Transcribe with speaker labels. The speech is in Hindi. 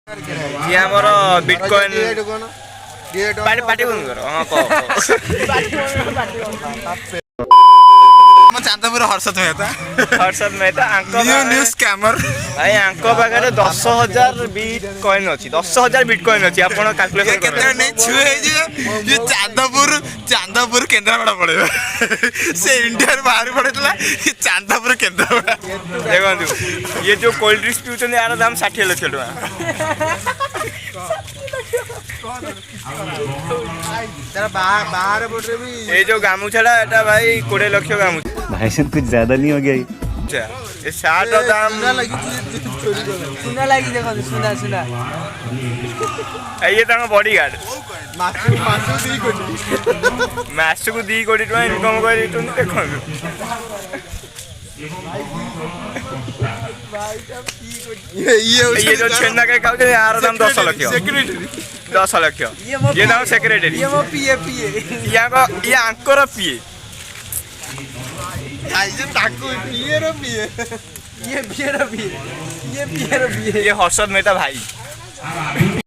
Speaker 1: ये हमर बिटकॉइन पार्टी पार्टी बंद करो हां को
Speaker 2: चांदपुर हर्षद
Speaker 1: मेहता
Speaker 2: न्यू स्कैमर
Speaker 1: भाई आंको पाखे 10,000 बिटकॉइन अच्छी 10,000 बिटकॉइन अच्छी आप कैलकुलेशन
Speaker 2: केते नहीं छुए ये चांदपुर केंद्रापड़ा पड़ेगा से इंडिया बाहर पड़ेला ये चांदपुर केंद्रापड़ा
Speaker 1: देखो ये जो कोल्ड ड्रिंक्स पिउछन यार दाम 60 लाख टका
Speaker 2: बाहर बोर्ड भी
Speaker 1: ये जो गामुछाड़ा एटा भाई 20 लाख गामुछा
Speaker 3: भाई साहब कुछ ज्यादा नहीं हो गया
Speaker 1: अच्छा ये शर्ट दाम
Speaker 4: सुना लगी देखो सुना
Speaker 1: ये तांग बॉडीगार्ड मासु को 2 कोटी टका इनकम करि तुनी देखो ये जो छेना के खाउ यार दाम 10 लाख 10 लाख ये दाम सेक्रेटरी
Speaker 4: ये मो पिए
Speaker 1: ये आंकर पिए
Speaker 4: ये हर्षद
Speaker 1: मेहता भाई